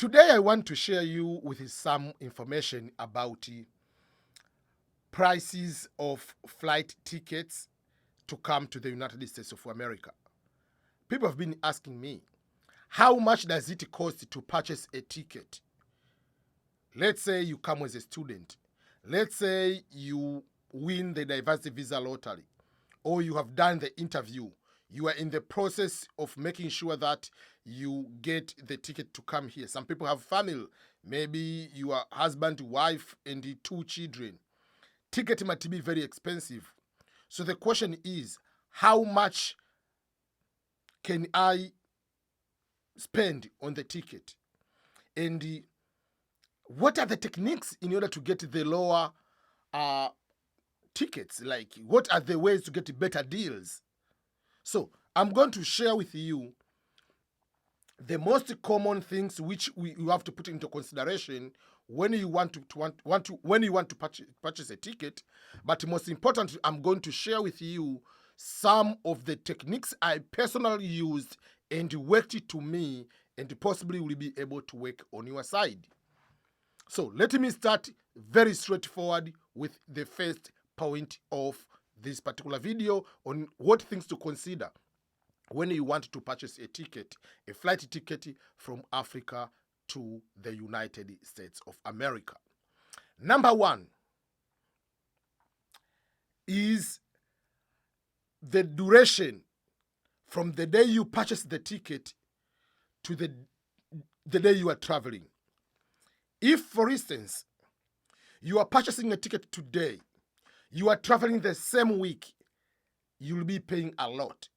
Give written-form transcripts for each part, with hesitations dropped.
Today I want to share you with some information about prices of flight tickets to come to the United States of America. People have been asking me, how much does it cost to purchase a ticket? Let's say you come as a student. Let's say you win the diversity visa lottery, or you have done the interview. You are in the process of making sure that you get the ticket to come here. Some people have family, maybe your husband, wife, and the 2 children. Ticket might be very expensive. So the question is, how much can I spend on the ticket? And what are the techniques in order to get the lower tickets? Like, what are the ways to get better deals? So I'm going to share with you the most common things which you have to put into consideration when you want to purchase a ticket. But most important, I'm going to share with you some of the techniques I personally used and worked to me, and possibly will be able to work on your side. So let me start very straightforward with the first point of this particular video on what things to consider when you want to purchase a ticket, a flight ticket from Africa to the United States of America. Number one is the duration from the day you purchase the ticket to the day you are traveling. If, for instance, you are purchasing a ticket today, you are traveling the same week, you'll be paying a lot.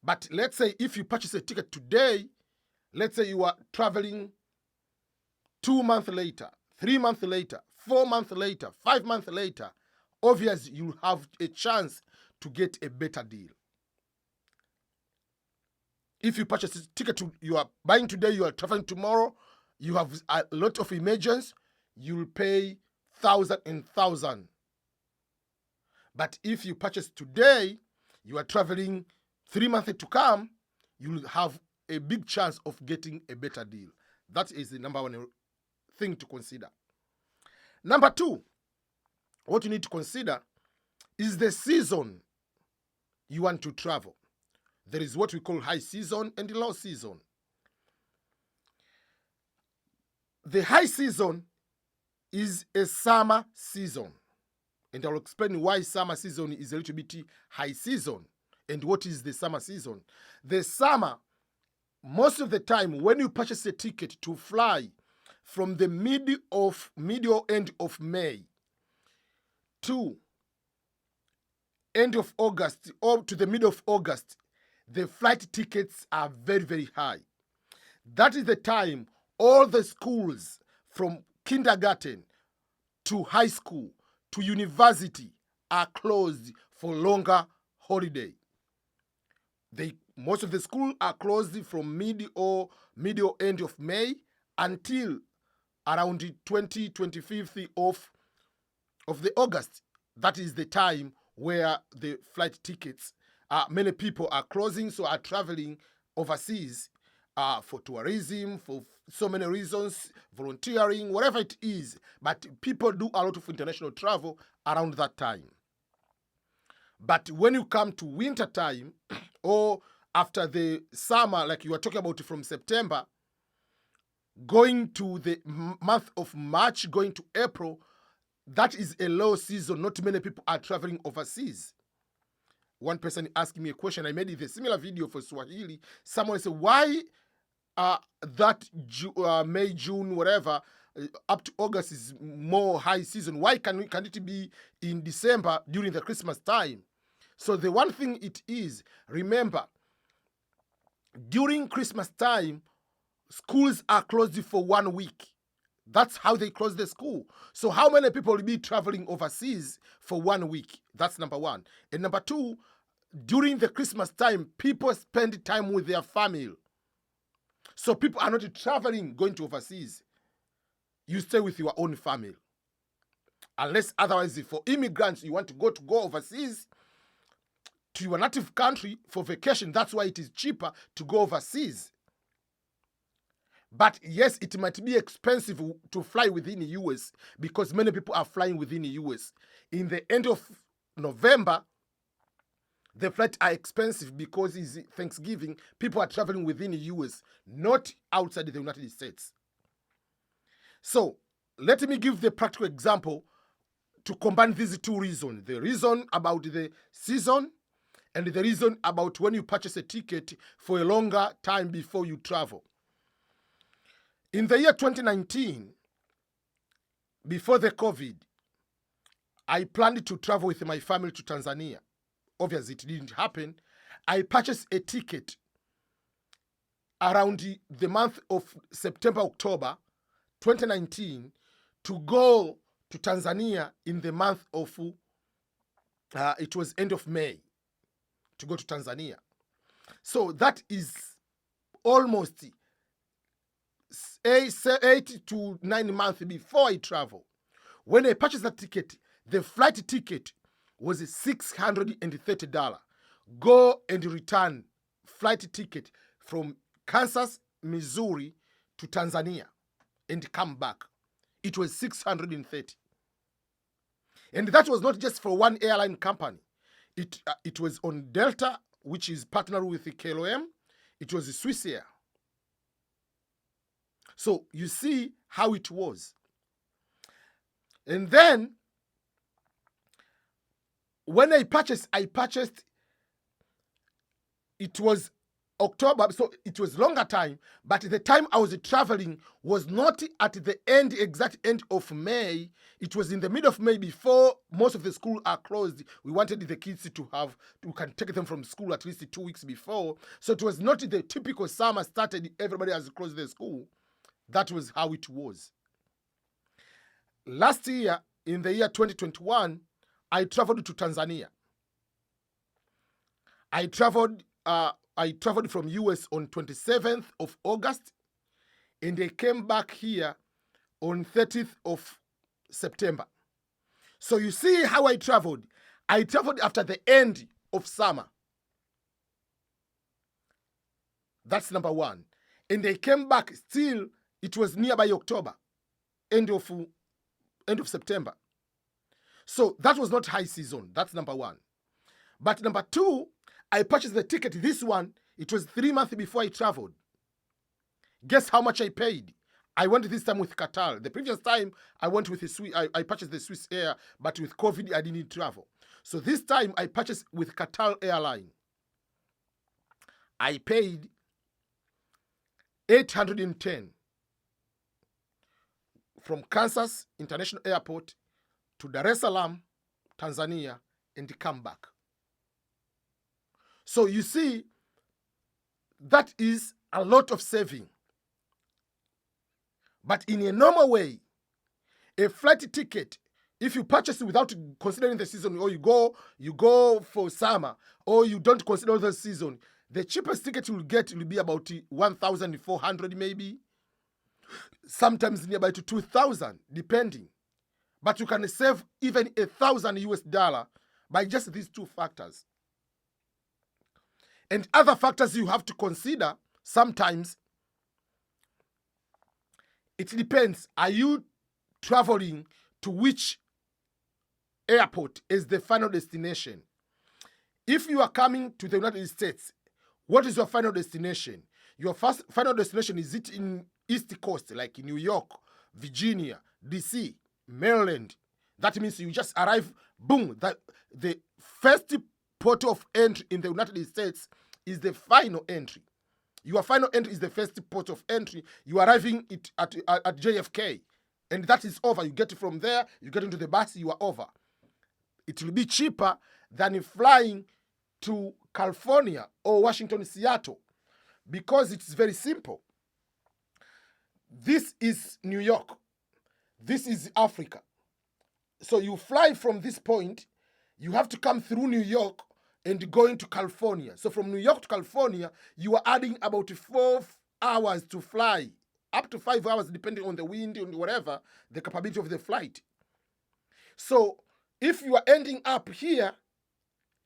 But let's say if you purchase a ticket today, let's say you are traveling 2 months later, 3 months later, 4 months later, 5 months later, obviously you'll have a chance to get a better deal. If you purchase a ticket you are buying today, you are traveling tomorrow, you have a lot of emergencies, you'll pay thousand. But if you purchase today, you are traveling 3 months to come, you'll have a big chance of getting a better deal. That is the number one thing to consider. Number two, what you need to consider is the season you want to travel. There is what we call high season and low season. The high season is a summer season. And I'll explain why summer season is a little bit high season. And what is the summer season? The summer, most of the time, when you purchase a ticket to fly from the middle end of May to end of August or to the middle of August, the flight tickets are very, very high. That is the time all the schools from kindergarten to high school to university are closed for longer holiday. Most of the schools are closed from middle end of May until around 25th of the August. That is the time where the flight tickets, many people are closing, so are traveling overseas for tourism, for so many reasons, volunteering, whatever it is. But people do a lot of international travel around that time. But when you come to winter time or after the summer, like you are talking about from September, going to the month of March, going to April, that is a low season. Not many people are traveling overseas. One person asked me a question. I made a similar video for Swahili. Someone said, why that May, June, whatever, up to August is more high season? Why can it be in December during the Christmas time? So the one thing it is, remember, during Christmas time, schools are closed for 1 week. That's how they close the school. So how many people will be traveling overseas for 1 week? That's number one. And number two, during the Christmas time, people spend time with their family. So people are not traveling, going to overseas. You stay with your own family. Unless otherwise, for immigrants, you want to go overseas to your native country for vacation. That's why it is cheaper to go overseas. But yes, it might be expensive to fly within the US because many people are flying within the US. In the end of November, the flights are expensive because it's Thanksgiving. People are traveling within the US, not outside the United States. So let me give the practical example to combine these two reasons. The reason about the season and the reason about when you purchase a ticket for a longer time before you travel. In the year 2019, before the COVID, I planned to travel with my family to Tanzania. Obviously, it didn't happen. I purchased a ticket around the month of September, October 2019 to go to Tanzania in the month of, it was end of May, to go to Tanzania. So that is almost 8 to 9 months before I travel. When I purchased that ticket, the flight ticket was $630. Go and return flight ticket from Kansas, Missouri to Tanzania and come back. It was $630. And that was not just for one airline company. It was on Delta, which is partnered with the KLM. It was Swiss Air. So you see how it was. And then when I purchased, it was October, so it was longer time, but the time I was traveling was not at the exact end of May. It was in the middle of May before most of the schools are closed. We wanted the kids we can take them from school at least 2 weeks before. So it was not the typical summer started, everybody has closed their school. That was how it was. Last year, in the year 2021, I traveled to Tanzania. I traveled from US on 27th of August, and I came back here on 30th of September. So you see how I traveled. I traveled after the end of summer. That's number one. And I came back still, it was nearby October, end of September. So that was not high season. That's number one. But number two, I purchased the ticket. This one, it was 3 months before I traveled. Guess how much I paid? I went this time with Qatar. The previous time I went with I purchased the Swiss Air, but with COVID I didn't travel. So this time I purchased with Qatar Airline. I paid $810 from Kansas International Airport to Dar es Salaam, Tanzania, and come back. So you see, that is a lot of saving. But in a normal way, a flight ticket, if you purchase it without considering the season, or you go for summer, or you don't consider the season, the cheapest ticket you will get will be about 1,400 maybe, sometimes nearby to 2,000, depending. But you can save even $1,000 by just these two factors. And other factors you have to consider, sometimes it depends. Are you traveling to which airport is the final destination? If you are coming to the United States, what is your final destination? Your first final destination, is it in East Coast, like in New York, Virginia, DC, Maryland? That means you just arrive, boom, the first port of entry in the United States is the final entry. Your final entry is the first port of entry. You are arriving at JFK, and that is over. You get from there, you get into the bus, you are over. It will be cheaper than flying to California or Washington, Seattle, because it's very simple. This is New York. This is Africa. So you fly from this point, you have to come through New York and go into California. So from New York to California, you are adding about 4 hours to fly, up to 5 hours, depending on the wind and whatever, the capability of the flight. So if you are ending up here,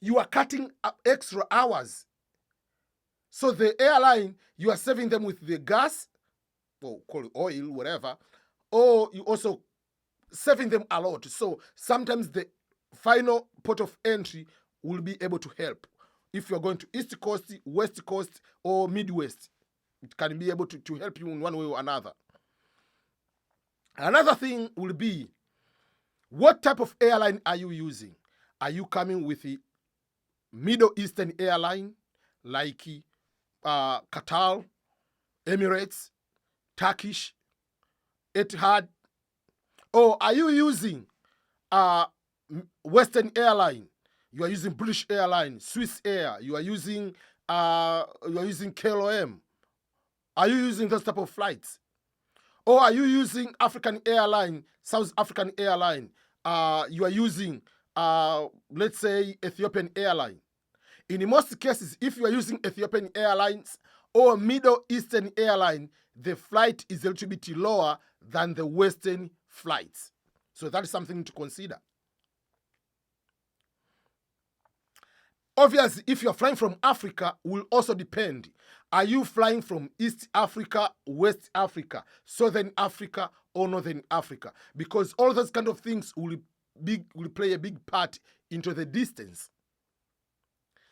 you are cutting extra hours. So the airline, you are saving them with the gas, or call it oil, whatever, or you also saving them a lot. So sometimes the final port of entry will be able to help. If you're going to East Coast, West Coast, or Midwest, it can be able to help you in one way or another. Another thing will be, what type of airline are you using? Are you coming with the Middle Eastern airline like Qatar, Emirates, Turkish, Etihad? Or are you using Western airline? You are using British Airline, Swiss Air. You are using KLM. Are you using those type of flights? Or are you using African Airline, South African Airline? You are using, let's say, Ethiopian Airline. In most cases, if you are using Ethiopian Airlines or Middle Eastern Airline, the flight is a little bit lower than the Western flights. So that is something to consider. Obviously, if you're flying from Africa, will also depend. Are you flying from East Africa, West Africa, Southern Africa, or Northern Africa? Because all those kind of things will play a big part into the distance.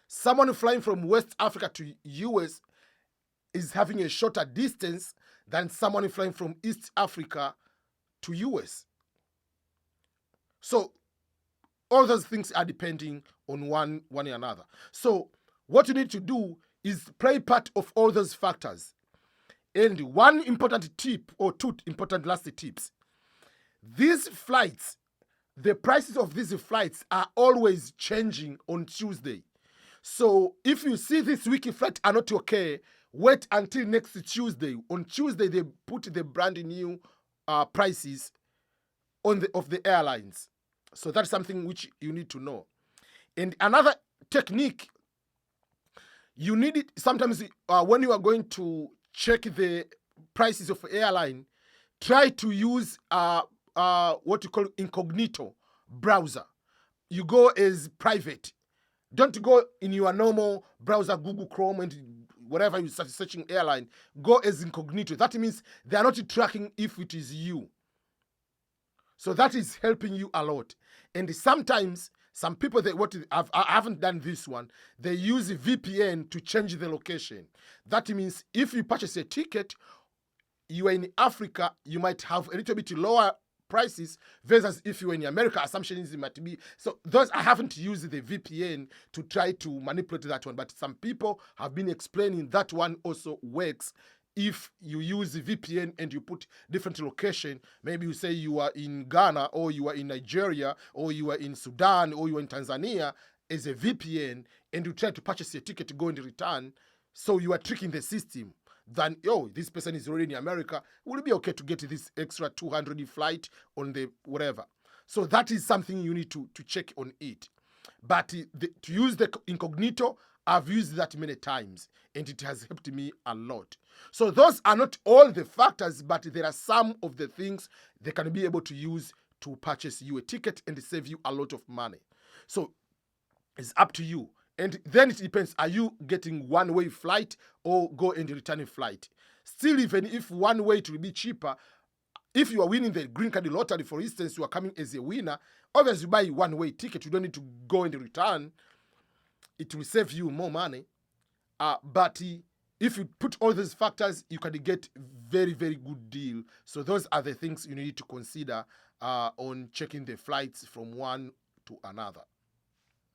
Someone flying from West Africa to US is having a shorter distance than someone flying from East Africa to US. So all those things are depending on one another. So what you need to do is play part of all those factors. And one important tip, or two important last tips. These flights, the prices of these flights are always changing on Tuesday. So if you see this week flight are not okay, wait until next Tuesday. On Tuesday, they put the brand new prices of the airlines. So that's something which you need to know. And another technique, you need it sometimes when you are going to check the prices of airline, try to use what you call incognito browser. You go as private. Don't go in your normal browser, Google Chrome, and whatever you start searching airline. Go as incognito. That means they are not tracking if it is you. So that is helping you a lot. And sometimes some people, I haven't done this one, they use a VPN to change the location. That means if you purchase a ticket, you are in Africa, you might have a little bit lower prices versus if you are in America. Assumption is it might be. So those, I haven't used the VPN to try to manipulate that one, but some people have been explaining that one also works. If you use the VPN and you put different location, maybe you say you are in Ghana, or you are in Nigeria, or you are in Sudan, or you are in Tanzania, as a VPN, and you try to purchase a ticket to go and return, so you are tricking the system. Then, this person is already in America, will it be okay to get this extra 200 flight on the whatever? So that is something you need to check on it. But to use the incognito, I've used that many times, and it has helped me a lot. So those are not all the factors, but there are some of the things they can be able to use to purchase you a ticket and save you a lot of money. So it's up to you. And then it depends, are you getting one-way flight or go and returning flight? Still, even if one way it will be cheaper, if you are winning the green card lottery, for instance, you are coming as a winner, obviously you buy one-way ticket, you don't need to go and return. It will save you more money. But if you put all these factors, you can get very, very good deal. So those are the things you need to consider on checking the flights from one to another.